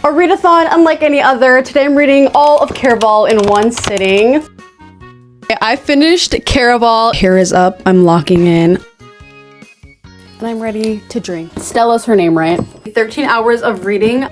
A readathon unlike any other. Today I'm reading all of Caraval in one sitting. I finished Caraval. Hair is up. I'm locking in. And I'm ready to drink. Stella's her name, right? 13 hours of reading.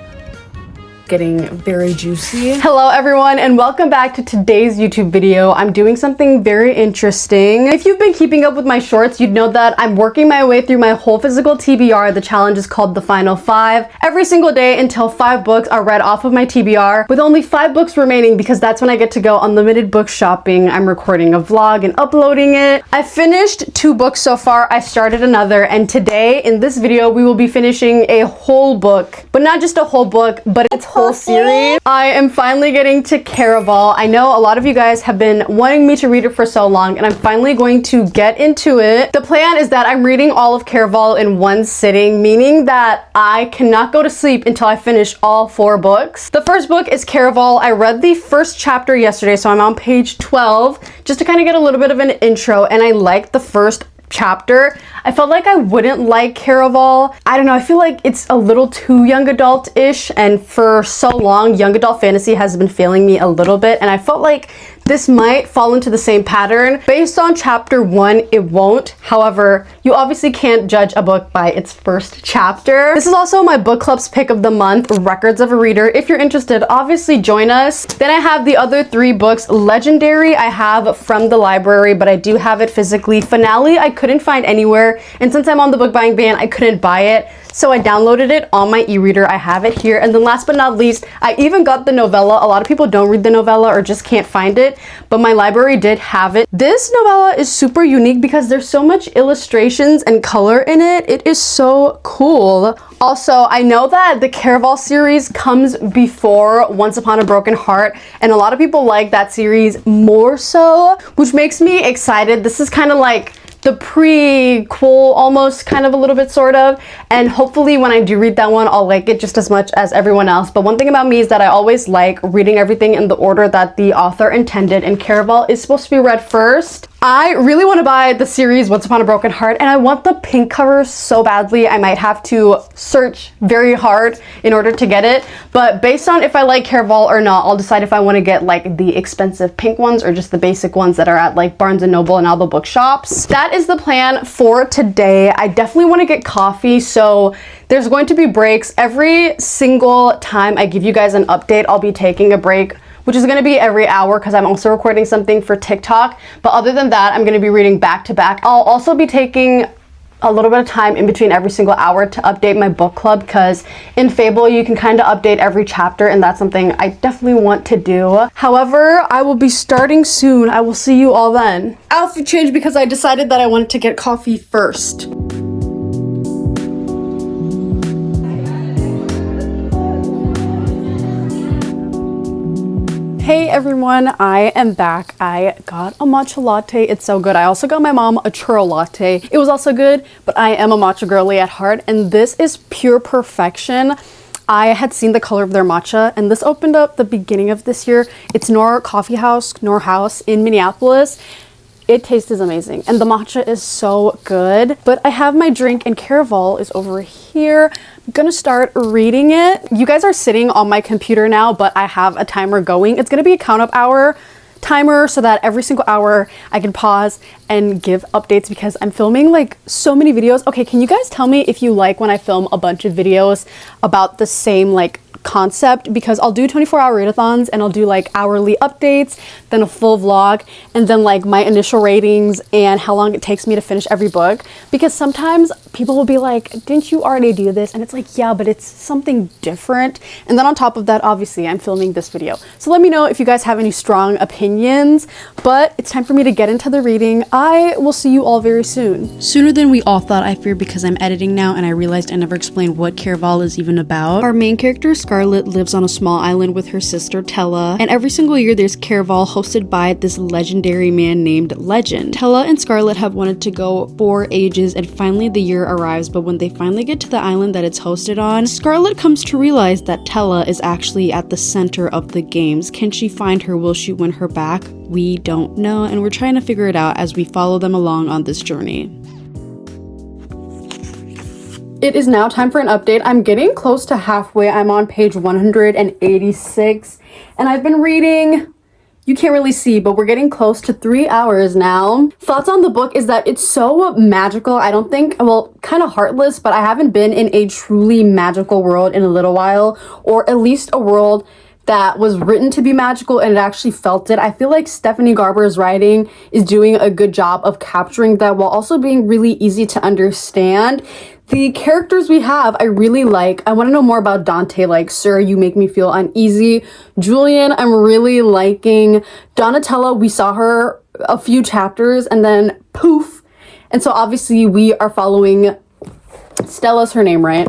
Getting very juicy. Hello everyone and welcome back to today's YouTube video. I'm doing something very interesting. If you've been keeping up with my shorts, you'd know that I'm working my way through my whole physical TBR. The challenge is called the Final 5. Every single day until 5 books are read off of my TBR, with only 5 books remaining because that's when I get to go unlimited book shopping. I'm recording a vlog and uploading it. I finished 2 books so far. I started another, and today in this video we will be finishing a whole book, but not just a whole book, but it's whole series. I am finally getting to Caraval. I know a lot of you guys have been wanting me to read it for so long, and I'm finally going to get into it. The plan is that I'm reading all of Caraval in one sitting, meaning that I cannot go to sleep until I finish all 4 books. The first book is Caraval. I read the first chapter yesterday, so I'm on page 12, just to kind of get a little bit of an intro, and I liked the first chapter. I felt like I wouldn't like Caraval. I don't know, I feel like it's a little too young adult-ish, and for so long young adult fantasy has been failing me a little bit, and I felt like this might fall into the same pattern. Based on chapter 1, it won't. However, you obviously can't judge a book by its first chapter. This is also my book club's pick of the month, Records of a Reader. If you're interested, obviously join us. Then I have the other 3 books. Legendary I have from the library, but I do have it physically. Finale I couldn't find anywhere, and since I'm on the book buying ban, I couldn't buy it. So I downloaded it on my e-reader. I have it here. And then last but not least, I even got the novella. A lot of people don't read the novella or just can't find it, but my library did have it. This novella is super unique because there's so much illustrations and color in it. It is so cool. Also, I know that the Caraval series comes before Once Upon a Broken Heart, and a lot of people like that series more so, which makes me excited. This is kind of like the prequel, almost, kind of, a little bit, sort of, and hopefully when I do read that one, I'll like it just as much as everyone else. But one thing about me is that I always like reading everything in the order that the author intended, and Caraval is supposed to be read first. I really want to buy the series Once Upon a Broken Heart, and I want the pink cover so badly. I might have to search very hard in order to get it, but based on if I like Caraval or not, I'll decide if I want to get like the expensive pink ones or just the basic ones that are at like Barnes & Noble and all the bookshops. That is the plan for today. I definitely want to get coffee, so there's going to be breaks. Every single time I give you guys an update, I'll be taking a break, which is going to be every hour because I'm also recording something for TikTok. But other than that, I'm going to be reading back to back. I'll also be taking a little bit of time in between every single hour to update my book club, because in Fable you can kind of update every chapter, and that's something I definitely want to do. However, I will be starting soon. I will see you all then. Outfit change because I decided that I wanted to get coffee first. Hey everyone, I am back. I got a matcha latte. It's so good. I also got my mom a churro latte. It was also good, but I am a matcha girly at heart, and this is pure perfection. I had seen the color of their matcha, and this opened up the beginning of this year. It's Nor Coffee House, Nor House in Minneapolis. It tastes amazing, and the matcha is so good. But I have my drink, and Caraval is over here. I'm gonna start reading it. You guys are sitting on my computer now, but I have a timer going. It's gonna be a count up hour timer so that every single hour I can pause and give updates, because I'm filming like so many videos. Okay, can you guys tell me if you like when I film a bunch of videos about the same like concept? Because I'll do 24-hour readathons, and I'll do like hourly updates, then a full vlog, and then like my initial ratings and how long it takes me to finish every book. Because sometimes people will be like, didn't you already do this? And it's like, yeah, but it's something different. And then on top of that, obviously I'm filming this video, so let me know if you guys have any strong opinions. But it's time for me to get into the reading. I will see you all very soon. Sooner than we all thought, I fear, because I'm editing now and I realized I never explained what Caraval is even about. Our main character, Scarlett, lives on a small island with her sister Tella, and every single year there's Caraval hosted by this legendary man named Legend. Tella and Scarlett have wanted to go for ages, and finally the year arrives, but when they finally get to the island that it's hosted on, Scarlett comes to realize that Tella is actually at the center of the games. Can she find her? Will she win her back? We don't know, and we're trying to figure it out as we follow them along on this journey. It is now time for an update. I'm getting close to halfway. I'm on page 186 and I've been reading, you can't really see, but we're getting close to 3 hours now. Thoughts on the book is that it's so magical. I don't think, well, kind of heartless, but I haven't been in a truly magical world in a little while, or at least a world that was written to be magical and it actually felt it. I feel like Stephanie Garber's writing is doing a good job of capturing that while also being really easy to understand. The characters we have, I really like. I want to know more about Dante, like, sir, you make me feel uneasy. Julian, I'm really liking. Donatella, we saw her a few chapters and then poof. And so obviously we are following, Stella's her name, right?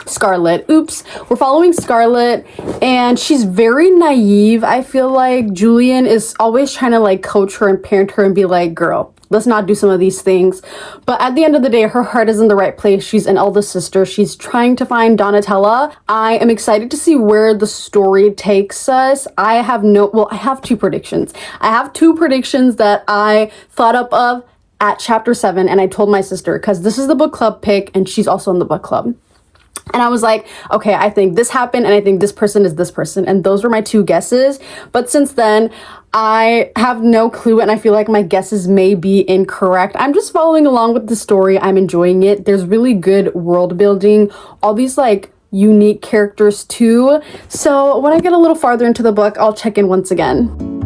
Scarlet. Oops. We're following Scarlet and she's very naive. I feel like Julian is always trying to like coach her and parent her and be like, girl, let's not do some of these things. But at the end of the day, her heart is in the right place. She's an eldest sister. She's trying to find Donatella. I am excited to see where the story takes us. I have two predictions. I have two predictions that I thought up of at chapter 7 and I told my sister because this is the book club pick and she's also in the book club. And I was like, okay, I think this happened and I think this person is this person. And those were my two guesses. But since then, I have no clue and I feel like my guesses may be incorrect. I'm just following along with the story. I'm enjoying it. There's really good world building. All these like unique characters too. So when I get a little farther into the book, I'll check in once again.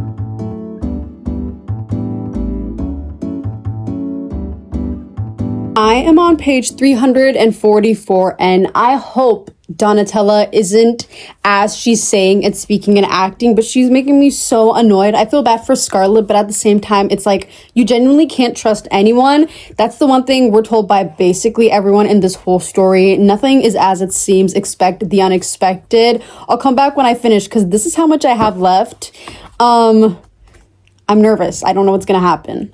I am on page 344 and I hope Donatella isn't as she's saying and speaking and acting, but she's making me so annoyed. I feel bad for Scarlet, but at the same time, it's like you genuinely can't trust anyone. That's the one thing we're told by basically everyone in this whole story. Nothing is as it seems. Expect the unexpected. I'll come back when I finish because this is how much I have left. I'm nervous. I don't know what's gonna happen.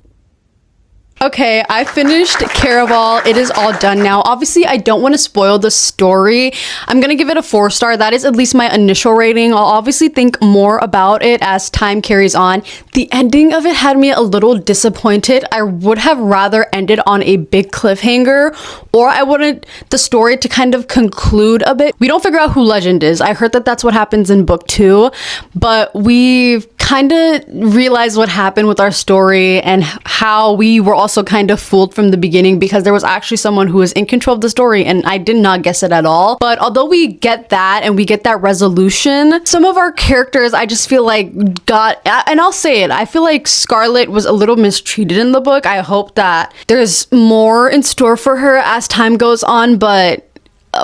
Okay, I finished Caraval. It is all done now. Obviously, I don't want to spoil the story. I'm going to give it a 4-star. That is at least my initial rating. I'll obviously think more about it as time carries on. The ending of it had me a little disappointed. I would have rather ended on a big cliffhanger, or I wanted the story to kind of conclude a bit. We don't figure out who Legend is. I heard that that's what happens in book 2, but we've kind of realized what happened with our story and how we were also kind of fooled from the beginning because there was actually someone who was in control of the story and I did not guess it at all. But although we get that and we get that resolution, some of our characters I just feel like and I'll say it, I feel like Scarlet was a little mistreated in the book. I hope that there's more in store for her as time goes on, but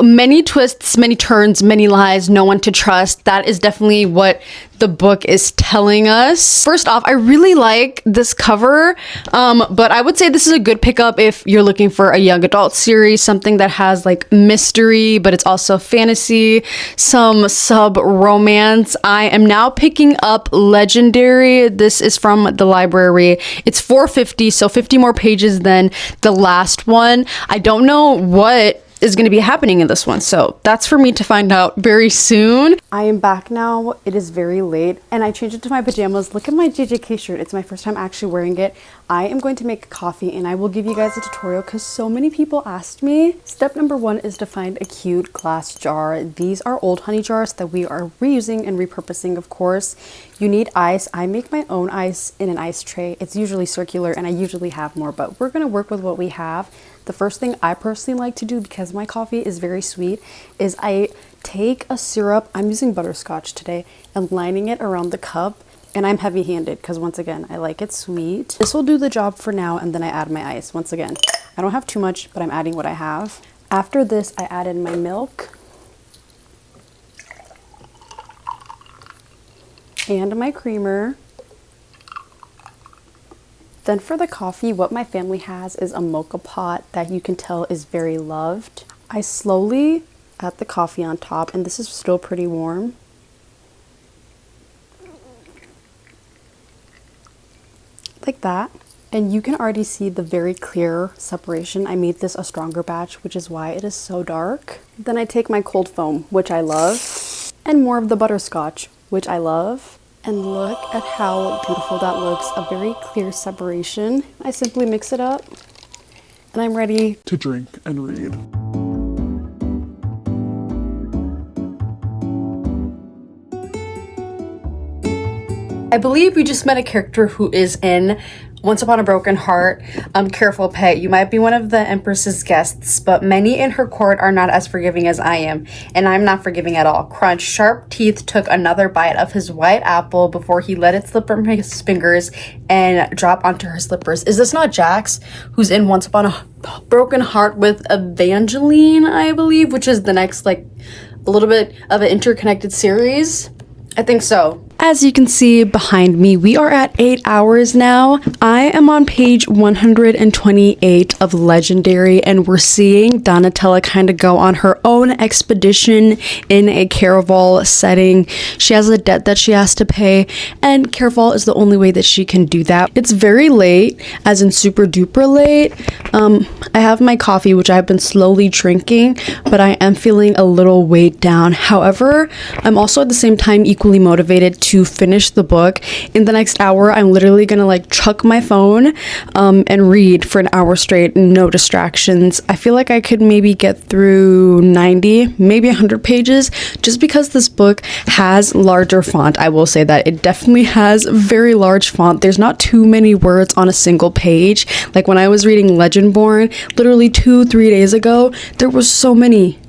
many twists, many turns, many lies, no one to trust. That is definitely what the book is telling us. First off, I really like this cover, but I would say this is a good pickup if you're looking for a young adult series, something that has like mystery, but it's also fantasy, some sub-romance. I am now picking up Legendary. This is from the library. It's $4.50, so 50 more pages than the last one. I don't know what is going to be happening in this one, so that's for me to find out very soon. I am back now. It is very late and I changed into my pajamas. Look at my JJK shirt. It's my first time actually wearing it. I am going to make coffee and I will give you guys a tutorial because so many people asked me. Step number 1 is to find a cute glass jar. These are old honey jars that we are reusing and repurposing, of course. You need ice. I make my own ice in an ice tray. It's usually circular and I usually have more, but we're going to work with what we have. The first thing I personally like to do, because my coffee is very sweet, is I take a syrup, I'm using butterscotch today, and lining it around the cup. And I'm heavy-handed because once again, I like it sweet. This will do the job for now, and then I add my ice. Once again, I don't have too much, but I'm adding what I have. After this, I add in my milk and my creamer. Then for the coffee, what my family has is a mocha pot that you can tell is very loved. I slowly add the coffee on top, and this is still pretty warm. Like that. And you can already see the very clear separation. I made this a stronger batch, which is why it is so dark. Then I take my cold foam, which I love, and more of the butterscotch, which I love. And look at how beautiful that looks, a very clear separation. I simply mix it up and I'm ready to drink and read. I believe we just met a character who is in Once Upon a Broken Heart. Careful, pet, you might be one of the Empress's guests, but many in her court are not as forgiving as I am, and I'm not forgiving at all. Crunch. Sharp Teeth took another bite of his white apple before he let it slip from his fingers and drop onto her slippers. Is this not Jax, who's in Once Upon a Broken Heart with Evangeline, I believe, which is the next, like, a little bit of an interconnected series? I think so. As you can see behind me, we are at 8 hours now. I am on page 128 of Legendary, and we're seeing Donatella kind of go on her own expedition in a Caraval setting. She has a debt that she has to pay, and Caraval is the only way that she can do that. It's very late, as in super duper late. I have my coffee, which I've been slowly drinking, but I am feeling a little weighed down. However, I'm also at the same time equally motivated to finish the book. In the next hour, I'm literally gonna like chuck my phone and read for an hour straight, no distractions. I feel like I could maybe get through 90, maybe 100 pages, just because this book has larger font. I will say that it definitely has very large font. There's not too many words on a single page. Like when I was reading Legendborn literally 2-3 days ago, there was so many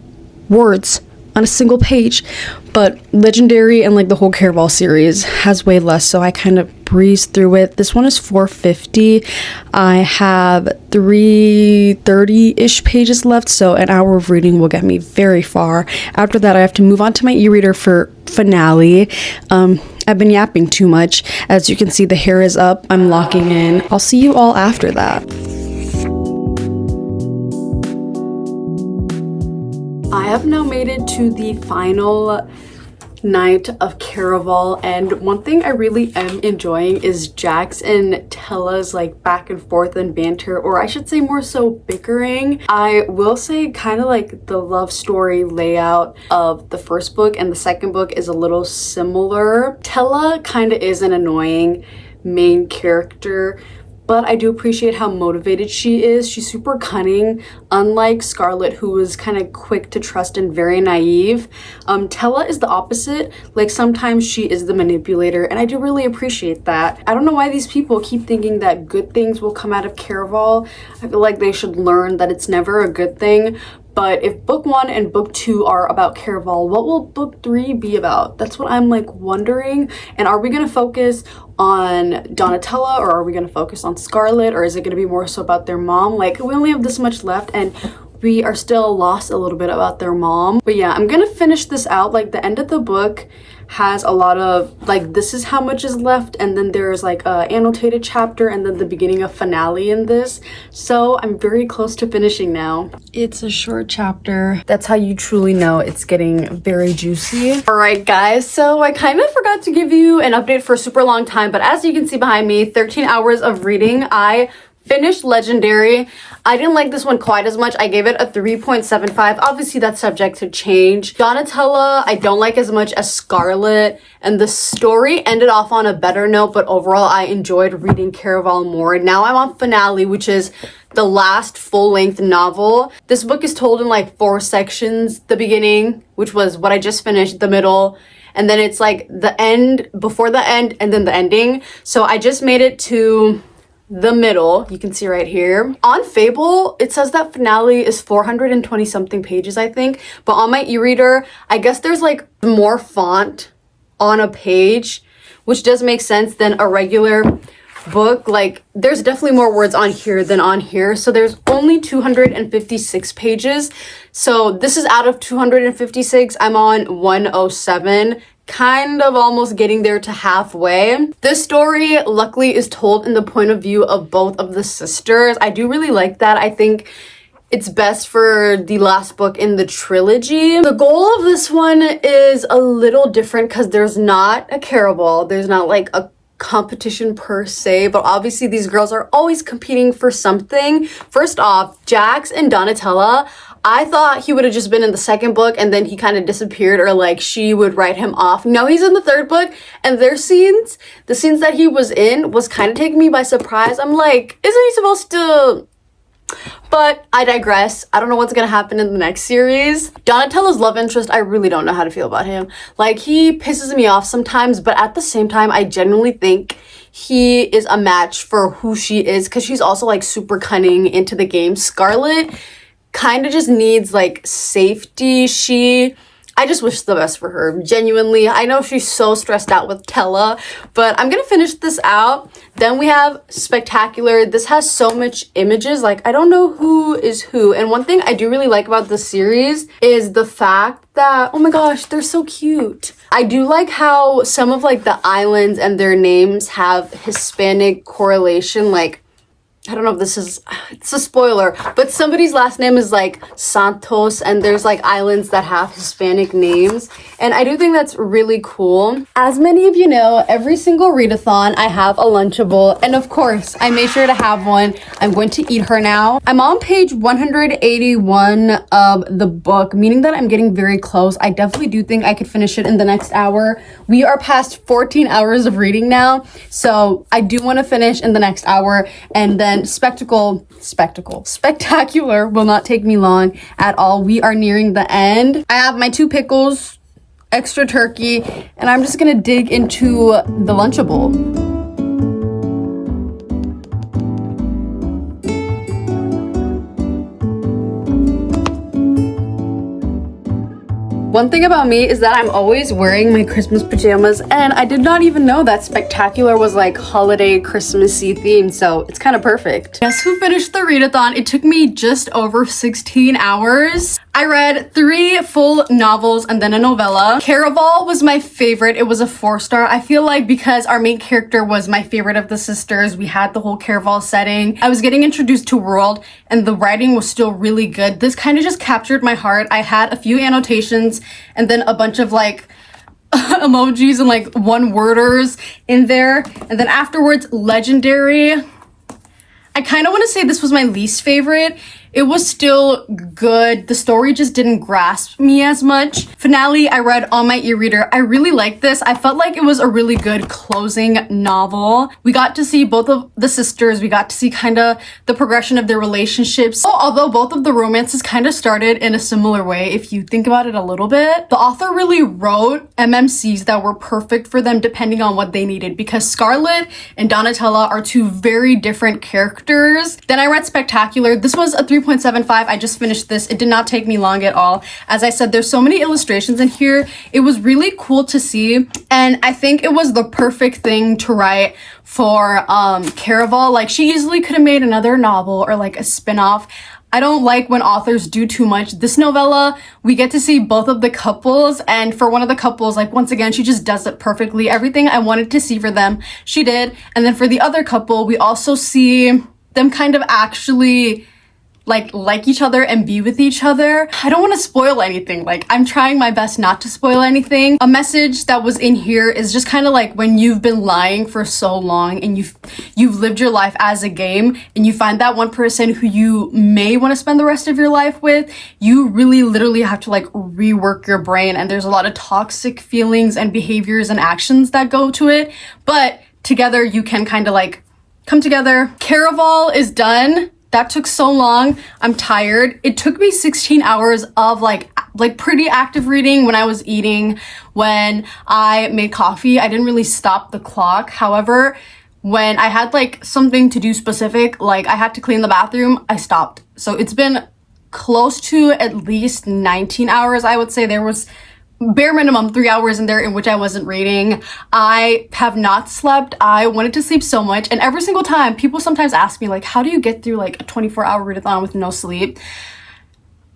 words on a single page, but Legendary and like the whole Caraval series has way less, so I kind of breezed through it. This one is 450. I have 330-ish pages left, so an hour of reading will get me very far. After that, I have to move on to my e-reader for finale. I've been yapping too much. As you can see, the hair is up. I'm locking in. I'll see you all after that. I have now made it to the final night of Caraval, and one thing I really am enjoying is Jax and Tella's like back and forth and banter, or I should say more so bickering. I will say kind of like the love story layout of the first book and the second book is a little similar. Tella kind of is an annoying main character, but I do appreciate how motivated she is. She's super cunning, unlike Scarlet, who was kind of quick to trust and very naive. Tella is the opposite. Like sometimes she is the manipulator, and I do really appreciate that. I don't know why these people keep thinking that good things will come out of Caraval. I feel like they should learn that it's never a good thing. But if book 1 and book 2 are about Caraval, what will book 3 be about? That's what I'm like wondering. And are we gonna focus on Donatella, or are we gonna focus on Scarlet, or is it gonna be more so about their mom? Like, we only have this much left and we are still lost a little bit about their mom. But yeah, I'm gonna finish this out. Like the end of the book has a lot of like, this is how much is left, and then there's like a annotated chapter, and then the beginning of finale in this. So I'm very close to finishing now. It's a short chapter. That's how you truly know it's getting very juicy. All right, guys, so I kind of forgot to give you an update for a super long time, but as you can see behind me, 13 hours of reading. I finished Legendary. I didn't like this one quite as much. I gave it a 3.75. Obviously, that's subject to change. Donatella, I don't like as much as Scarlet, and the story ended off on a better note, but overall, I enjoyed reading Caraval more. Now I'm on Finale, which is the last full-length novel. This book is told in like 4 sections. The beginning, which was what I just finished, the middle, and then it's like the end, before the end, and then the ending. So I just made it to the middle. You can see right here. On Fable, it says that Finale is 420 something pages, I think. But on my e-reader, I guess there's like more font on a page, which does make sense than a regular book. Like there's definitely more words on here than on here. So there's only 256 pages. So this is out of 256. I'm on 107. Kind of almost getting there to halfway. This story luckily is told in the point of view of both of the sisters. I do really like that. I think it's best for the last book in the trilogy. The goal of this one is a little different because there's not a Caraval. There's not like a competition per se, but obviously these girls are always competing for something. First off, Jax and Donatella, I thought he would have just been in the second book and then he kind of disappeared, or like she would write him off. No, he's in the third book, and the scenes that he was in was kind of taking me by surprise. I'm like, isn't he supposed to But I digress. I don't know what's gonna happen in the next series. Donatello's love interest, I really don't know how to feel about him. Like, he pisses me off sometimes, but at the same time, I genuinely think he is a match for who she is, because she's also like super cunning into the game. Scarlet kind of just needs like safety. I just wish the best for her, genuinely. I know she's so stressed out with Tella, but I'm gonna finish this out. Then we have Spectacular. This has so much images, like I don't know who is who. And one thing I do really like about this series is the fact that, oh my gosh, they're so cute. I do like how some of like the islands and their names have Hispanic correlation, like I don't know if it's a spoiler, but somebody's last name is like Santos, and there's like islands that have Hispanic names. And I do think that's really cool. As many of you know, every single readathon, I have a Lunchable. And of course, I made sure to have one. I'm going to eat her now. I'm on page 181 of the book, meaning that I'm getting very close. I definitely do think I could finish it in the next hour. We are past 14 hours of reading now. So I do want to finish in the next hour, and then Spectacular will not take me long at all. We are nearing the end. I have my 2 pickles, extra turkey, and I'm just gonna dig into the Lunchable. One thing about me is that I'm always wearing my Christmas pajamas, and I did not even know that Spectacular was like holiday Christmassy themed, so it's kind of perfect. Guess who finished the readathon? It took me just over 16 hours. I read 3 full novels and then a novella. Caraval was my favorite. It was a 4-star. I feel like because our main character was my favorite of the sisters, we had the whole Caraval setting. I was getting introduced to world, and the writing was still really good. This kind of just captured my heart. I had a few annotations and then a bunch of like emojis and like one-worders in there. And then afterwards, Legendary. I kind of want to say this was my least favorite. It was still good. The story just didn't grasp me as much. Finale, I read on my e-reader. I really liked this. I felt like it was a really good closing novel. We got to see both of the sisters. We got to see kind of the progression of their relationships. Although both of the romances kind of started in a similar way, if you think about it a little bit. The author really wrote MMCs that were perfect for them depending on what they needed, because Scarlet and Donatella are 2 very different characters. Then I read Spectacular. This was a 3.75. I just finished this. It did not take me long at all. As I said, there's so many illustrations in here. It was really cool to see, and I think it was the perfect thing to write for Caraval. Like, she easily could have made another novel or like a spin-off. I don't like when authors do too much. This novella, we get to see both of the couples, and for one of the couples, like, once again, she just does it perfectly. Everything I wanted to see for them, she did. And then for the other couple, we also see them kind of actually like each other and be with each other. I don't want to spoil anything. Like, I'm trying my best not to spoil anything. A message that was in here is just kind of like when you've been lying for so long and you've lived your life as a game, and you find that one person who you may want to spend the rest of your life with, you really literally have to like rework your brain, and there's a lot of toxic feelings and behaviors and actions that go to it, but together you can kind of like come together. Caraval is done. That took so long. I'm tired. It took me 16 hours of like pretty active reading when I was eating, when I made coffee. I didn't really stop the clock. However, when I had like something to do specific, like I had to clean the bathroom, I stopped. So it's been close to at least 19 hours. I would say there was bare minimum 3 hours in there in which I wasn't reading. I have not slept. I wanted to sleep so much, and every single time people sometimes ask me like, how do you get through like a 24-hour readathon with no sleep?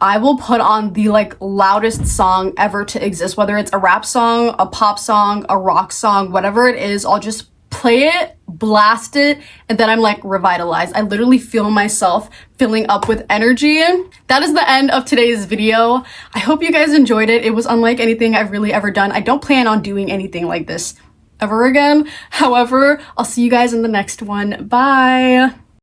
I will put on the like loudest song ever to exist, whether it's a rap song, a pop song, a rock song, whatever it is. I'll just play it, blast it, and then I'm like revitalized. I literally feel myself filling up with energy. That is the end of today's video. I hope you guys enjoyed it. It was unlike anything I've really ever done. I don't plan on doing anything like this ever again. However, I'll see you guys in the next one. Bye.